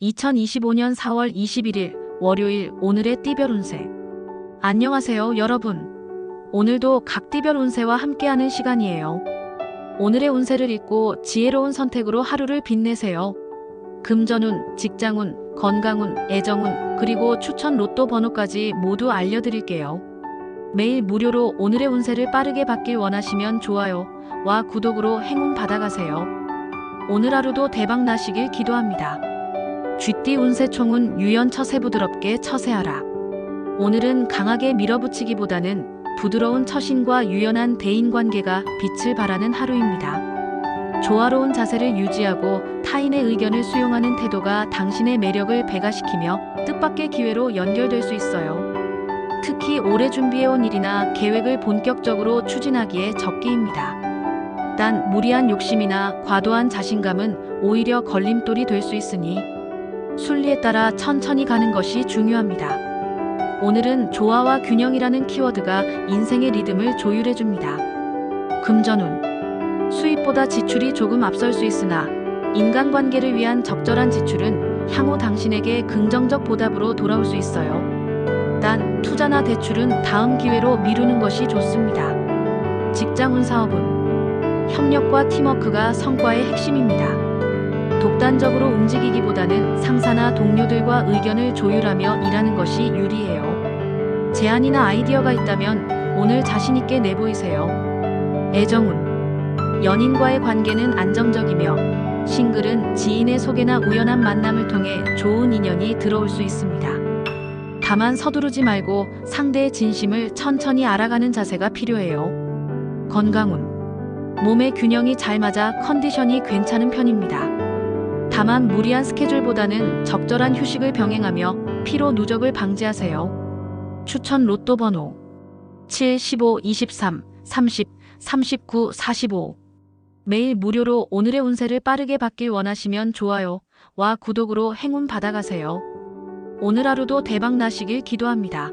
2025년 4월 21일 월요일 오늘의 띠별 운세. 안녕하세요 여러분. 오늘도 각 띠별 운세와 함께하는 시간이에요. 오늘의 운세를 읽고 지혜로운 선택으로 하루를 빛내세요. 금전운, 직장운, 건강운, 애정운, 그리고 추천 로또 번호까지 모두 알려드릴게요. 매일 무료로 오늘의 운세를 빠르게 받길 원하시면 좋아요와 구독으로 행운 받아가세요. 오늘 하루도 대박 나시길 기도합니다. 쥐띠 운세총은 유연처세 부드럽게 처세하라. 오늘은 강하게 밀어붙이기보다는 부드러운 처신과 유연한 대인관계가 빛을 발하는 하루입니다. 조화로운 자세를 유지하고 타인의 의견을 수용하는 태도가 당신의 매력을 배가시키며 뜻밖의 기회로 연결될 수 있어요. 특히 오래 준비해온 일이나 계획을 본격적으로 추진하기에 적기입니다. 단 무리한 욕심이나 과도한 자신감은 오히려 걸림돌이 될 수 있으니 순리에 따라 천천히 가는 것이 중요합니다. 오늘은 조화와 균형이라는 키워드가 인생의 리듬을 조율해줍니다. 금전운. 수입보다 지출이 조금 앞설 수 있으나 인간관계를 위한 적절한 지출은 향후 당신에게 긍정적 보답으로 돌아올 수 있어요. 단 투자나 대출은 다음 기회로 미루는 것이 좋습니다. 직장운 사업운. 협력과 팀워크가 성과의 핵심입니다. 독단적으로 움직이기보다는 상사나 동료들과 의견을 조율하며 일하는 것이 유리해요. 제안이나 아이디어가 있다면 오늘 자신있게 내보이세요. 애정운. 연인과의 관계는 안정적이며 싱글은 지인의 소개나 우연한 만남을 통해 좋은 인연이 들어올 수 있습니다. 다만 서두르지 말고 상대의 진심을 천천히 알아가는 자세가 필요해요. 건강운. 몸의 균형이 잘 맞아 컨디션이 괜찮은 편입니다. 다만 무리한 스케줄보다는 적절한 휴식을 병행하며 피로 누적을 방지하세요. 추천 로또 번호 7, 15, 23, 30, 39, 45. 매일 무료로 오늘의 운세를 빠르게 받길 원하시면 좋아요와 구독으로 행운 받아가세요. 오늘 하루도 대박 나시길 기도합니다.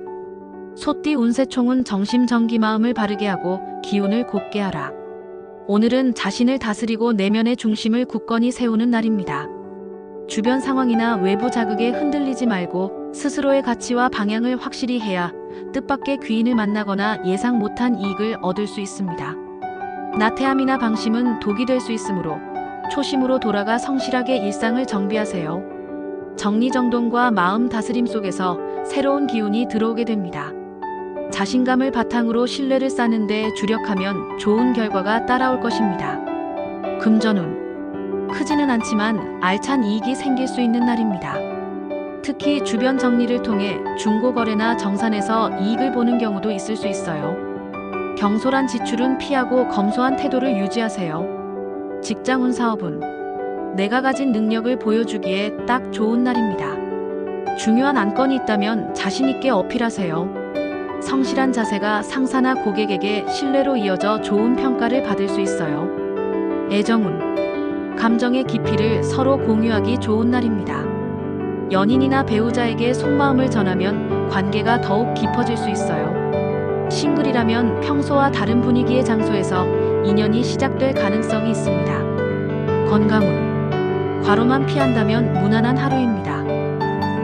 소띠 운세총은 정심정기 마음을 바르게 하고 기운을 곧게 하라. 오늘은 자신을 다스리고 내면의 중심을 굳건히 세우는 날입니다. 주변 상황이나 외부 자극에 흔들리지 말고 스스로의 가치와 방향을 확실히 해야 뜻밖의 귀인을 만나거나 예상 못한 이익을 얻을 수 있습니다. 나태함이나 방심은 독이 될 수 있으므로 초심으로 돌아가 성실하게 일상을 정비하세요. 정리정돈과 마음 다스림 속에서 새로운 기운이 들어오게 됩니다. 자신감을 바탕으로 신뢰를 쌓는 데 주력하면 좋은 결과가 따라올 것입니다. 금전운. 크지는 않지만 알찬 이익이 생길 수 있는 날입니다. 특히 주변 정리를 통해 중고거래나 정산에서 이익을 보는 경우도 있을 수 있어요. 경솔한 지출은 피하고 검소한 태도를 유지하세요. 직장운 사업운. 내가 가진 능력을 보여주기에 딱 좋은 날입니다. 중요한 안건이 있다면 자신있게 어필하세요. 성실한 자세가 상사나 고객에게 신뢰로 이어져 좋은 평가를 받을 수 있어요. 애정운. 감정의 깊이를 서로 공유하기 좋은 날입니다. 연인이나 배우자에게 속마음을 전하면 관계가 더욱 깊어질 수 있어요. 싱글이라면 평소와 다른 분위기의 장소에서 인연이 시작될 가능성이 있습니다. 건강운. 과로만 피한다면 무난한 하루입니다.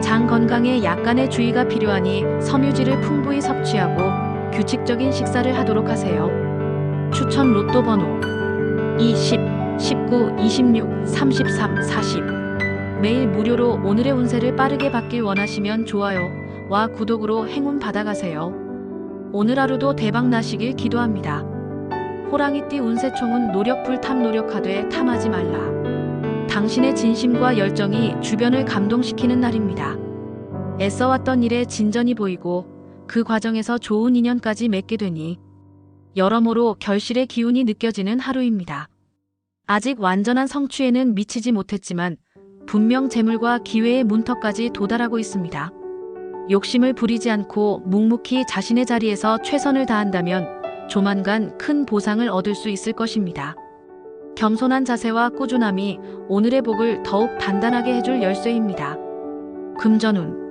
장 건강에 약간의 주의가 필요하니 섬유질을 풍부히 섭취하고 규칙적인 식사를 하도록 하세요. 추천 로또 번호 20, 19, 26, 33, 40. 매일 무료로 오늘의 운세를 빠르게 받길 원하시면 좋아요와 구독으로 행운 받아가세요. 오늘 하루도 대박 나시길 기도합니다. 호랑이띠 운세총은 노력불탐 노력하되 탐하지 말라. 당신의 진심과 열정이 주변을 감동시키는 날입니다. 애써왔던 일에 진전이 보이고 그 과정에서 좋은 인연까지 맺게 되니 여러모로 결실의 기운이 느껴지는 하루입니다. 아직 완전한 성취에는 미치지 못했지만 분명 재물과 기회의 문턱까지 도달하고 있습니다. 욕심을 부리지 않고 묵묵히 자신의 자리에서 최선을 다한다면 조만간 큰 보상을 얻을 수 있을 것입니다. 겸손한 자세와 꾸준함이 오늘의 복을 더욱 단단하게 해줄 열쇠입니다. 금전운.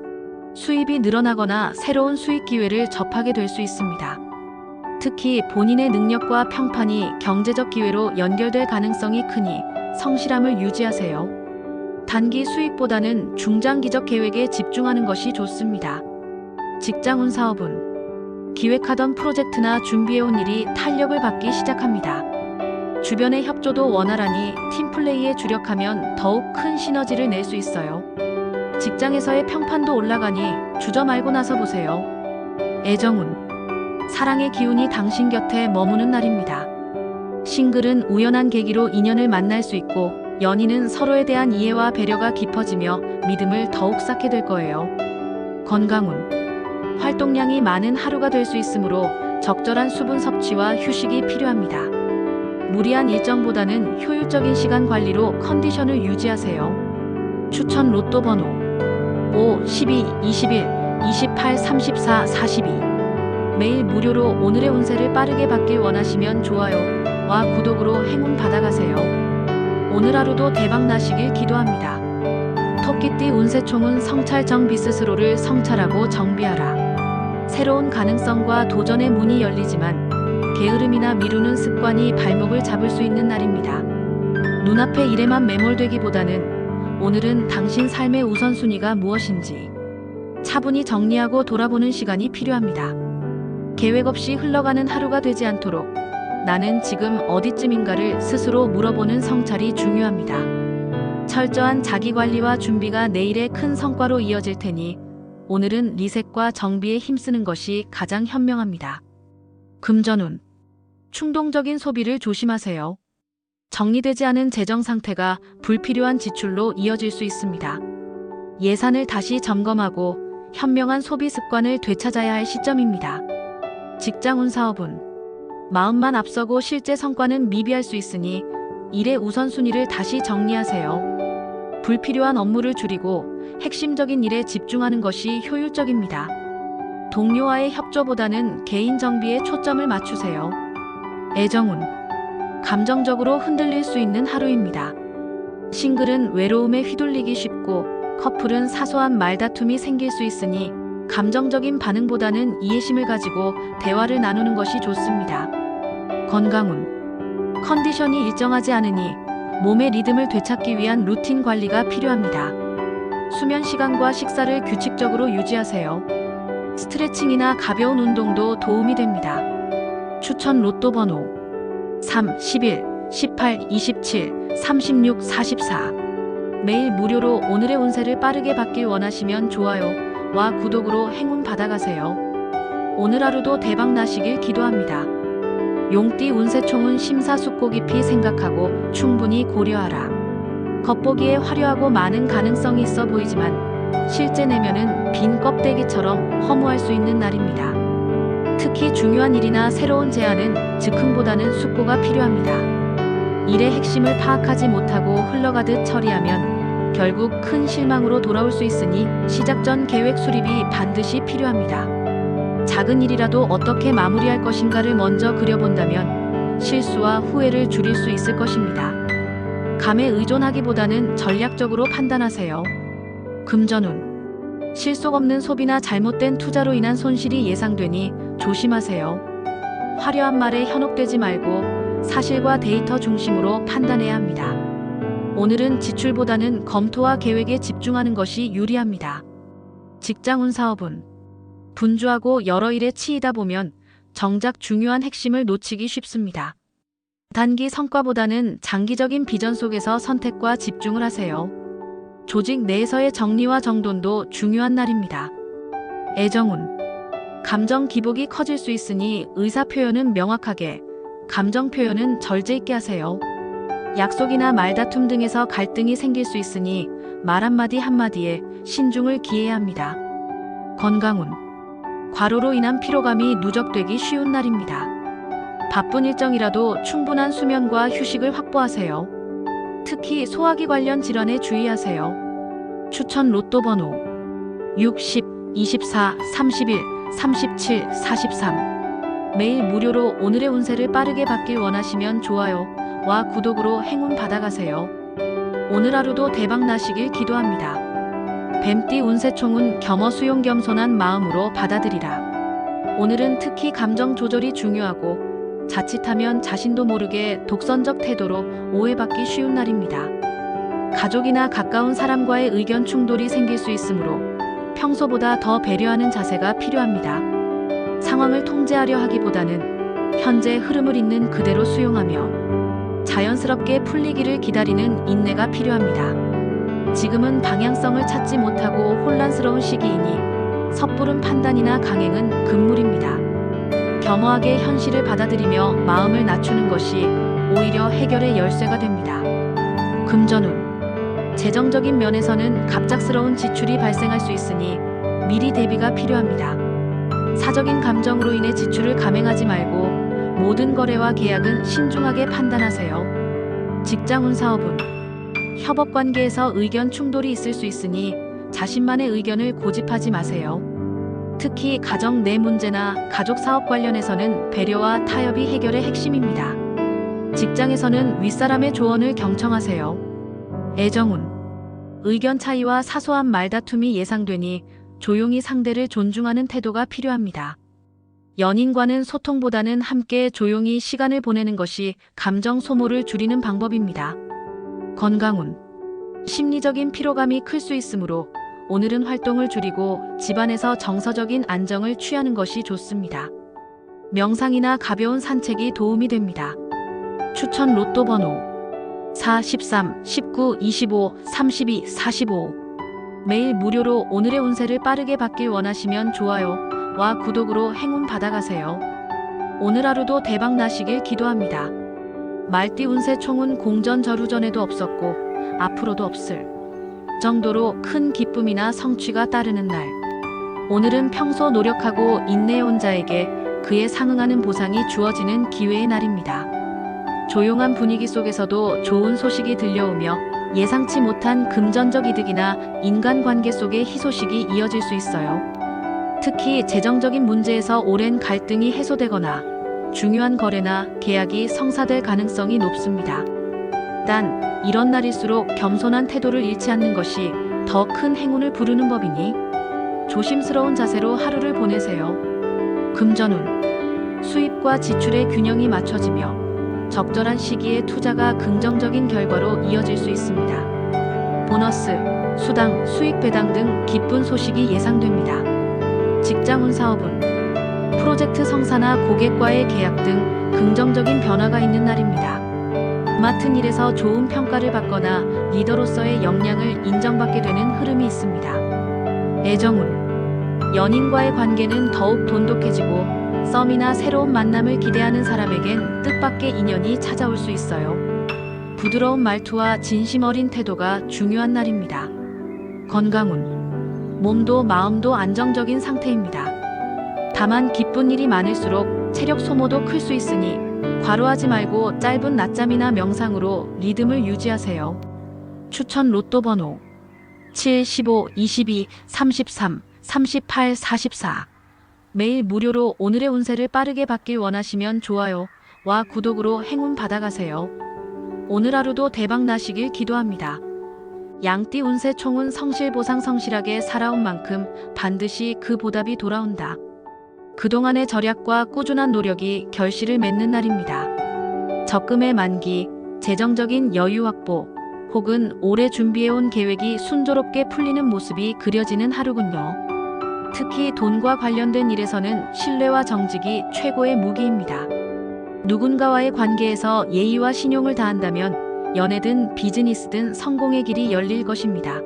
수입이 늘어나거나 새로운 수익 기회를 접하게 될 수 있습니다. 특히 본인의 능력과 평판이 경제적 기회로 연결될 가능성이 크니 성실함을 유지하세요. 단기 수익보다는 중장기적 계획에 집중하는 것이 좋습니다. 직장운 사업은 기획하던 프로젝트나 준비해온 일이 탄력을 받기 시작합니다. 주변의 협조도 원활하니 팀플레이에 주력하면 더욱 큰 시너지를 낼 수 있어요. 직장에서의 평판도 올라가니 주저 말고 나서 보세요. 애정운, 사랑의 기운이 당신 곁에 머무는 날입니다. 싱글은 우연한 계기로 인연을 만날 수 있고, 연인은 서로에 대한 이해와 배려가 깊어지며 믿음을 더욱 쌓게 될 거예요. 건강운, 활동량이 많은 하루가 될 수 있으므로 적절한 수분 섭취와 휴식이 필요합니다. 무리한 일정보다는 효율적인 시간 관리로 컨디션을 유지하세요. 추천 로또 번호 5, 12, 21, 28, 34, 42. 매일 무료로 오늘의 운세를 빠르게 받길 원하시면 좋아요와 구독으로 행운 받아가세요. 오늘 하루도 대박 나시길 기도합니다. 토끼띠 운세총은 성찰 정비 스스로를 성찰하고 정비하라. 새로운 가능성과 도전의 문이 열리지만 게으름이나 미루는 습관이 발목을 잡을 수 있는 날입니다. 눈앞의 일에만 매몰되기보다는 오늘은 당신 삶의 우선순위가 무엇인지 차분히 정리하고 돌아보는 시간이 필요합니다. 계획 없이 흘러가는 하루가 되지 않도록 나는 지금 어디쯤인가를 스스로 물어보는 성찰이 중요합니다. 철저한 자기관리와 준비가 내일의 큰 성과로 이어질 테니 오늘은 리셋과 정비에 힘쓰는 것이 가장 현명합니다. 금전운, 충동적인 소비를 조심하세요. 정리되지 않은 재정 상태가 불필요한 지출로 이어질 수 있습니다. 예산을 다시 점검하고 현명한 소비 습관을 되찾아야 할 시점입니다. 직장운 사업은 마음만 앞서고 실제 성과는 미비할 수 있으니 일의 우선순위를 다시 정리하세요. 불필요한 업무를 줄이고 핵심적인 일에 집중하는 것이 효율적입니다. 동료와의 협조보다는 개인 정비에 초점을 맞추세요. 애정운, 감정적으로 흔들릴 수 있는 하루입니다. 싱글은 외로움에 휘둘리기 쉽고 커플은 사소한 말다툼이 생길 수 있으니 감정적인 반응보다는 이해심을 가지고 대화를 나누는 것이 좋습니다. 건강운, 컨디션이 일정하지 않으니 몸의 리듬을 되찾기 위한 루틴 관리가 필요합니다. 수면 시간과 식사를 규칙적으로 유지하세요. 스트레칭이나 가벼운 운동도 도움이 됩니다. 추천 로또 번호 3, 11, 18, 27, 36, 44. 매일 무료로 오늘의 운세를 빠르게 받길 원하시면 좋아요와 구독으로 행운 받아가세요. 오늘 하루도 대박 나시길 기도합니다. 용띠 운세총은 심사숙고 깊이 생각하고 충분히 고려하라. 겉보기에 화려하고 많은 가능성이 있어 보이지만 실제 내면은 빈 껍데기처럼 허무할 수 있는 날입니다. 특히 중요한 일이나 새로운 제안은 즉흥보다는 숙고가 필요합니다. 일의 핵심을 파악하지 못하고 흘러가듯 처리하면 결국 큰 실망으로 돌아올 수 있으니 시작 전 계획 수립이 반드시 필요합니다. 작은 일이라도 어떻게 마무리할 것인가를 먼저 그려본다면 실수와 후회를 줄일 수 있을 것입니다. 감에 의존하기보다는 전략적으로 판단하세요. 금전운, 실속 없는 소비나 잘못된 투자로 인한 손실이 예상되니 조심하세요. 화려한 말에 현혹되지 말고 사실과 데이터 중심으로 판단해야 합니다. 오늘은 지출보다는 검토와 계획에 집중하는 것이 유리합니다. 직장운 사업은 분주하고 여러 일에 치이다 보면 정작 중요한 핵심을 놓치기 쉽습니다. 단기 성과보다는 장기적인 비전 속에서 선택과 집중을 하세요. 조직 내에서의 정리와 정돈도 중요한 날입니다. 애정운, 감정 기복이 커질 수 있으니 의사 표현은 명확하게, 감정 표현은 절제 있게 하세요. 약속이나 말다툼 등에서 갈등이 생길 수 있으니 말 한마디 한마디에 신중을 기해야 합니다. 건강운, 과로로 인한 피로감이 누적되기 쉬운 날입니다. 바쁜 일정이라도 충분한 수면과 휴식을 확보하세요. 특히 소화기 관련 질환에 주의하세요. 추천 로또 번호 6, 10, 24, 31, 37, 43. 매일 무료로 오늘의 운세를 빠르게 받길 원하시면 좋아요와 구독으로 행운 받아가세요. 오늘 하루도 대박 나시길 기도합니다. 뱀띠 운세총은 겸허수용겸손한 마음으로 받아들이라. 오늘은 특히 감정 조절이 중요하고 자칫하면 자신도 모르게 독선적 태도로 오해받기 쉬운 날입니다. 가족이나 가까운 사람과의 의견 충돌이 생길 수 있으므로 평소보다 더 배려하는 자세가 필요합니다. 상황을 통제하려 하기보다는 현재 흐름을 있는 그대로 수용하며 자연스럽게 풀리기를 기다리는 인내가 필요합니다. 지금은 방향성을 찾지 못하고 혼란스러운 시기이니 섣부른 판단이나 강행은 금물입니다. 겸허하게 현실을 받아들이며 마음을 낮추는 것이 오히려 해결의 열쇠가 됩니다. 금전운. 재정적인 면에서는 갑작스러운 지출이 발생할 수 있으니 미리 대비가 필요합니다. 사적인 감정으로 인해 지출을 감행하지 말고 모든 거래와 계약은 신중하게 판단하세요. 직장운 사업운. 협업 관계에서 의견 충돌이 있을 수 있으니 자신만의 의견을 고집하지 마세요. 특히 가정 내 문제나 가족 사업 관련해서는 배려와 타협이 해결의 핵심입니다. 직장에서는 윗사람의 조언을 경청하세요. 애정운. 의견 차이와 사소한 말다툼이 예상되니 조용히 상대를 존중하는 태도가 필요합니다. 연인과는 소통보다는 함께 조용히 시간을 보내는 것이 감정 소모를 줄이는 방법입니다. 건강운. 심리적인 피로감이 클 수 있으므로 오늘은 활동을 줄이고 집안에서 정서적인 안정을 취하는 것이 좋습니다. 명상이나 가벼운 산책이 도움이 됩니다. 추천 로또 번호 4, 13, 19, 25, 32, 45. 매일 무료로 오늘의 운세를 빠르게 받길 원하시면 좋아요와 구독으로 행운 받아가세요. 오늘 하루도 대박 나시길 기도합니다. 말띠 운세 총은 공전저루전에도 없었고 앞으로도 없을 정도로 큰 기쁨이나 성취가 따르는 날. 오늘은 평소 노력하고 인내해온 자에게 그에 상응하는 보상이 주어지는 기회의 날입니다. 조용한 분위기 속에서도 좋은 소식이 들려오며 예상치 못한 금전적 이득이나 인간관계 속의 희소식이 이어질 수 있어요. 특히 재정적인 문제에서 오랜 갈등이 해소되거나 중요한 거래나 계약이 성사될 가능성이 높습니다. 단, 이런 날일수록 겸손한 태도를 잃지 않는 것이 더 큰 행운을 부르는 법이니 조심스러운 자세로 하루를 보내세요. 금전운. 수입과 지출의 균형이 맞춰지며 적절한 시기에 투자가 긍정적인 결과로 이어질 수 있습니다. 보너스, 수당, 수익 배당 등 기쁜 소식이 예상됩니다. 직장운 사업운. 프로젝트 성사나 고객과의 계약 등 긍정적인 변화가 있는 날입니다. 맡은 일에서 좋은 평가를 받거나 리더로서의 역량을 인정받게 되는 흐름이 있습니다. 애정운. 연인과의 관계는 더욱 돈독해지고 썸이나 새로운 만남을 기대하는 사람에겐 뜻밖의 인연이 찾아올 수 있어요. 부드러운 말투와 진심 어린 태도가 중요한 날입니다. 건강운. 몸도 마음도 안정적인 상태입니다. 다만 기쁜 일이 많을수록 체력 소모도 클 수 있으니 과로하지 말고 짧은 낮잠이나 명상으로 리듬을 유지하세요. 추천 로또 번호 7, 15, 22, 33, 38, 44. 매일 무료로 오늘의 운세를 빠르게 받길 원하시면 좋아요와 구독으로 행운 받아가세요. 오늘 하루도 대박 나시길 기도합니다. 양띠 운세 총은 성실보상 성실하게 살아온 만큼 반드시 그 보답이 돌아온다. 그동안의 절약과 꾸준한 노력이 결실을 맺는 날입니다. 적금의 만기, 재정적인 여유 확보, 혹은 오래 준비해온 계획이 순조롭게 풀리는 모습이 그려지는 하루군요. 특히 돈과 관련된 일에서는 신뢰와 정직이 최고의 무기입니다. 누군가와의 관계에서 예의와 신용을 다한다면 연애든 비즈니스든 성공의 길이 열릴 것입니다.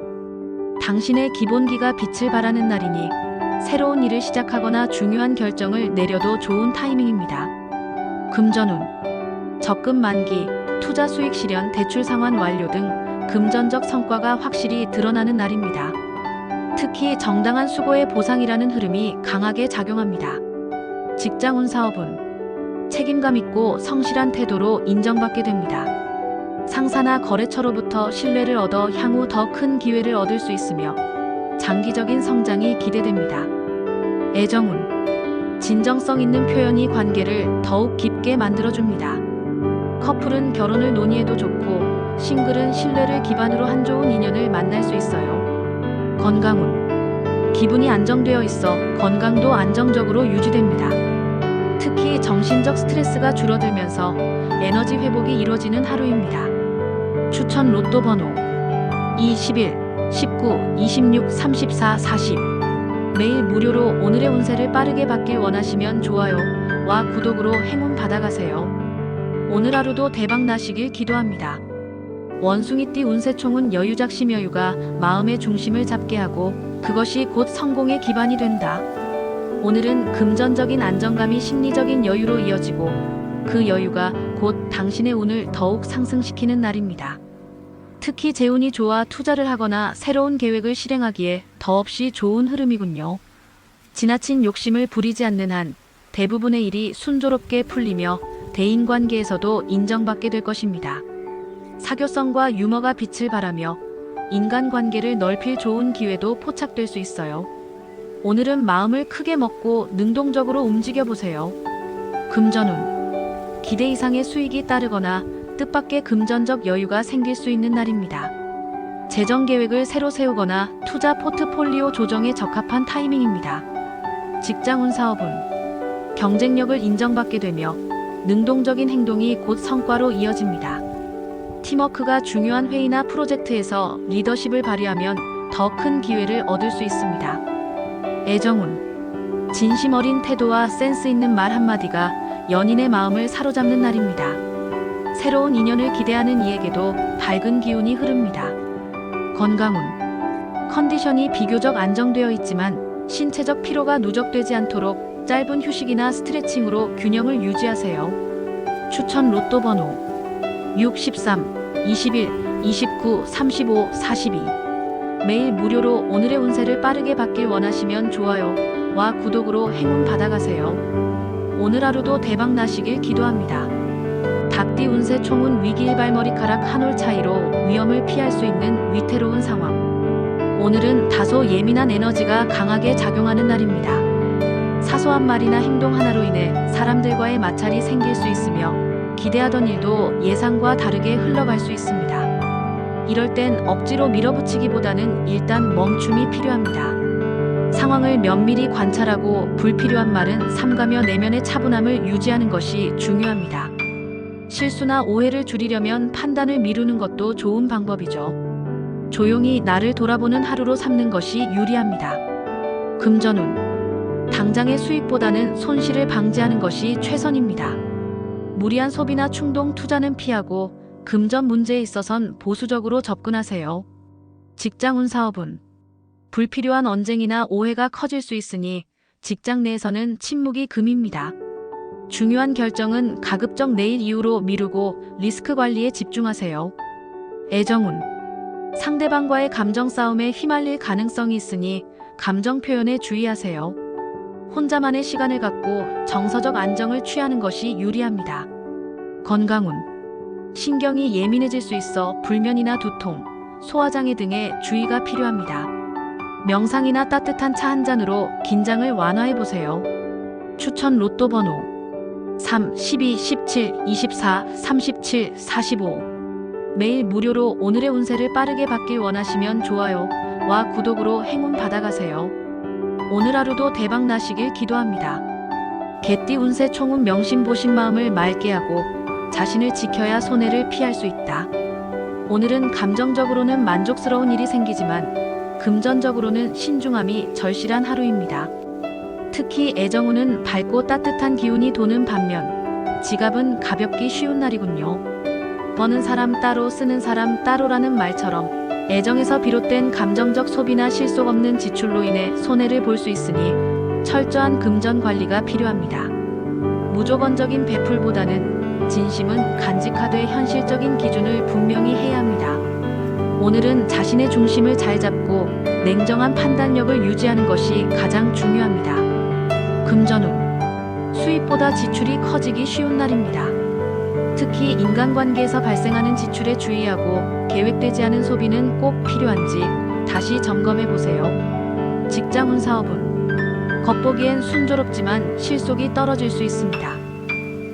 당신의 기본기가 빛을 발하는 날이니 새로운 일을 시작하거나 중요한 결정을 내려도 좋은 타이밍입니다. 금전운. 적금 만기, 투자 수익 실현, 대출 상환 완료 등 금전적 성과가 확실히 드러나는 날입니다. 특히 정당한 수고의 보상이라는 흐름이 강하게 작용합니다. 직장운 사업운. 책임감 있고 성실한 태도로 인정받게 됩니다. 상사나 거래처로부터 신뢰를 얻어 향후 더 큰 기회를 얻을 수 있으며 장기적인 성장이 기대됩니다. 애정운. 진정성 있는 표현이 관계를 더욱 깊게 만들어줍니다. 커플은 결혼을 논의해도 좋고 싱글은 신뢰를 기반으로 한 좋은 인연을 만날 수 있어요. 건강운. 기분이 안정되어 있어 건강도 안정적으로 유지됩니다. 특히 정신적 스트레스가 줄어들면서 에너지 회복이 이루어지는 하루입니다. 추천 로또 번호 21, 19, 26, 34, 40. 매일 무료로 오늘의 운세를 빠르게 받길 원하시면 좋아요와 구독으로 행운 받아가세요. 오늘 하루도 대박 나시길 기도합니다. 원숭이띠 운세총은 여유작심. 여유가 마음의 중심을 잡게 하고 그것이 곧 성공의 기반이 된다. 오늘은 금전적인 안정감이 심리적인 여유로 이어지고 그 여유가 곧 당신의 운을 더욱 상승시키는 날입니다. 특히 재운이 좋아 투자를 하거나 새로운 계획을 실행하기에 더없이 좋은 흐름이군요. 지나친 욕심을 부리지 않는 한 대부분의 일이 순조롭게 풀리며 대인관계에서도 인정받게 될 것입니다. 사교성과 유머가 빛을 발하며 인간관계를 넓힐 좋은 기회도 포착될 수 있어요. 오늘은 마음을 크게 먹고 능동적으로 움직여보세요. 금전운. 기대 이상의 수익이 따르거나 뜻밖의 금전적 여유가 생길 수 있는 날입니다. 재정 계획을 새로 세우거나 투자 포트폴리오 조정에 적합한 타이밍입니다. 직장운. 사업운. 경쟁력을 인정받게 되며 능동적인 행동이 곧 성과로 이어집니다. 팀워크가 중요한 회의나 프로젝트에서 리더십을 발휘하면 더 큰 기회를 얻을 수 있습니다. 애정운. 진심 어린 태도와 센스 있는 말 한마디가 연인의 마음을 사로잡는 날입니다. 새로운 인연을 기대하는 이에게도 밝은 기운이 흐릅니다. 건강운. 컨디션이 비교적 안정되어 있지만 신체적 피로가 누적되지 않도록 짧은 휴식이나 스트레칭으로 균형을 유지하세요. 추천 로또 번호 6, 13, 21, 29, 35, 42. 매일 무료로 오늘의 운세를 빠르게 받길 원하시면 좋아요와 구독으로 행운 받아가세요. 오늘 하루도 대박 나시길 기도합니다. 닭띠 운세 총은 위기일발머리카락 한 올 차이로 위험을 피할 수 있는 위태로운 상황. 오늘은 다소 예민한 에너지가 강하게 작용하는 날입니다. 사소한 말이나 행동 하나로 인해 사람들과의 마찰이 생길 수 있으며 기대하던 일도 예상과 다르게 흘러갈 수 있습니다. 이럴 땐 억지로 밀어붙이기보다는 일단 멈춤이 필요합니다. 상황을 면밀히 관찰하고 불필요한 말은 삼가며 내면의 차분함을 유지하는 것이 중요합니다. 실수나 오해를 줄이려면 판단을 미루는 것도 좋은 방법이죠. 조용히 나를 돌아보는 하루로 삼는 것이 유리합니다. 금전운. 당장의 수익보다는 손실을 방지하는 것이 최선입니다. 무리한 소비나 충동 투자는 피하고 금전 문제에 있어선 보수적으로 접근하세요. 직장운. 사업운. 불필요한 언쟁이나 오해가 커질 수 있으니 직장 내에서는 침묵이 금입니다. 중요한 결정은 가급적 내일 이후로 미루고 리스크 관리에 집중하세요. 애정운. 상대방과의 감정 싸움에 휘말릴 가능성이 있으니 감정 표현에 주의하세요. 혼자만의 시간을 갖고 정서적 안정을 취하는 것이 유리합니다. 건강운. 신경이 예민해질 수 있어 불면이나 두통, 소화장애 등에 주의가 필요합니다. 명상이나 따뜻한 차 한 잔으로 긴장을 완화해보세요. 추천 로또 번호 3, 12, 17, 24, 37, 45. 매일 무료로 오늘의 운세를 빠르게 받길 원하시면 좋아요와 구독으로 행운 받아가세요. 오늘 하루도 대박 나시길 기도합니다. 개띠 운세 총은 명심보신 마음을 맑게 하고 자신을 지켜야 손해를 피할 수 있다. 오늘은 감정적으로는 만족스러운 일이 생기지만 금전적으로는 신중함이 절실한 하루입니다. 특히 애정운은 밝고 따뜻한 기운이 도는 반면 지갑은 가볍기 쉬운 날이군요. 버는 사람 따로 쓰는 사람 따로라는 말처럼 애정에서 비롯된 감정적 소비나 실속 없는 지출로 인해 손해를 볼 수 있으니 철저한 금전 관리가 필요합니다. 무조건적인 베풀보다는 진심은 간직하되 현실적인 기준을 분명히 해야 합니다. 오늘은 자신의 중심을 잘 잡고 냉정한 판단력을 유지하는 것이 가장 중요합니다. 금전운. 수입보다 지출이 커지기 쉬운 날입니다. 특히 인간관계에서 발생하는 지출에 주의하고 계획되지 않은 소비는 꼭 필요한지 다시 점검해보세요. 직장운. 사업운. 겉보기엔 순조롭지만 실속이 떨어질 수 있습니다.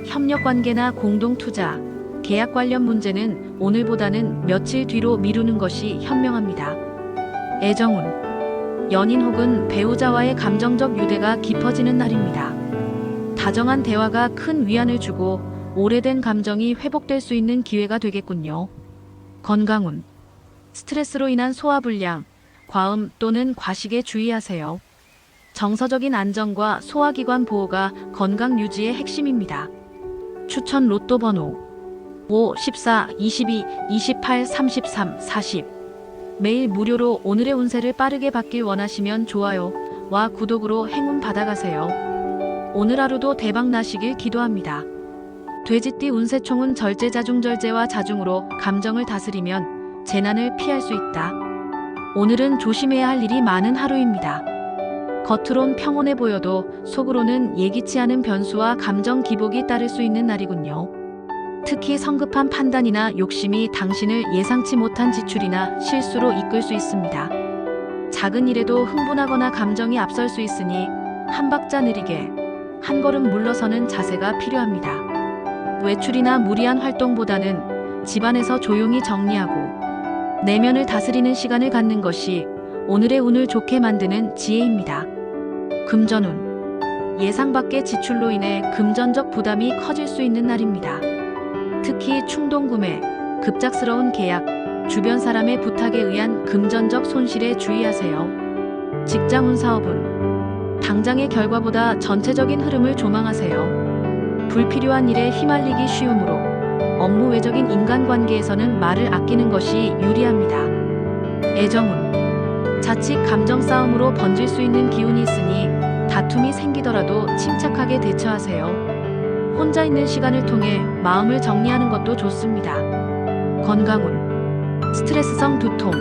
협력관계나 공동투자, 계약 관련 문제는 오늘보다는 며칠 뒤로 미루는 것이 현명합니다. 애정운. 연인 혹은 배우자와의 감정적 유대가 깊어지는 날입니다. 다정한 대화가 큰 위안을 주고 오래된 감정이 회복될 수 있는 기회가 되겠군요. 건강운. 스트레스로 인한 소화불량, 과음 또는 과식에 주의하세요. 정서적인 안정과 소화기관 보호가 건강 유지의 핵심입니다. 추천 로또 번호 5, 14, 22, 28, 33, 40. 매일 무료로 오늘의 운세를 빠르게 받길 원하시면 좋아요와 구독으로 행운 받아가세요. 오늘 하루도 대박 나시길 기도합니다. 돼지띠 운세총은 절제자중절제와 자중으로 감정을 다스리면 재난을 피할 수 있다. 오늘은 조심해야 할 일이 많은 하루입니다. 겉으론 평온해 보여도 속으로는 예기치 않은 변수와 감정 기복이 따를 수 있는 날이군요. 특히 성급한 판단이나 욕심이 당신을 예상치 못한 지출이나 실수로 이끌 수 있습니다. 작은 일에도 흥분하거나 감정이 앞설 수 있으니 한 박자 느리게, 한 걸음 물러서는 자세가 필요합니다. 외출이나 무리한 활동보다는 집안에서 조용히 정리하고 내면을 다스리는 시간을 갖는 것이 오늘의 운을 좋게 만드는 지혜입니다. 금전운. 예상 밖의 지출로 인해 금전적 부담이 커질 수 있는 날입니다. 특히 충동구매, 급작스러운 계약, 주변 사람의 부탁에 의한 금전적 손실에 주의하세요. 직장운 사업운. 당장의 결과보다 전체적인 흐름을 조망하세요. 불필요한 일에 휘말리기 쉬우므로 업무 외적인 인간관계에서는 말을 아끼는 것이 유리합니다. 애정운. 자칫 감정 싸움으로 번질 수 있는 기운이 있으니 다툼이 생기더라도 침착하게 대처하세요. 혼자 있는 시간을 통해 마음을 정리하는 것도 좋습니다. 건강운. 스트레스성 두통,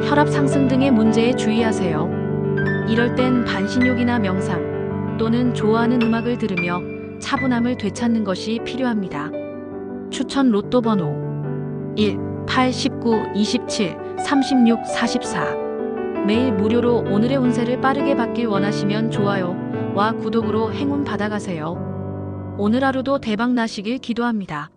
혈압 상승 등의 문제에 주의하세요. 이럴 땐 반신욕이나 명상 또는 좋아하는 음악을 들으며 차분함을 되찾는 것이 필요합니다. 추천 로또 번호 1, 8, 19, 27, 36, 44. 매일 무료로 오늘의 운세를 빠르게 받길 원하시면 좋아요와 구독으로 행운 받아가세요. 오늘 하루도 대박 나시길 기도합니다.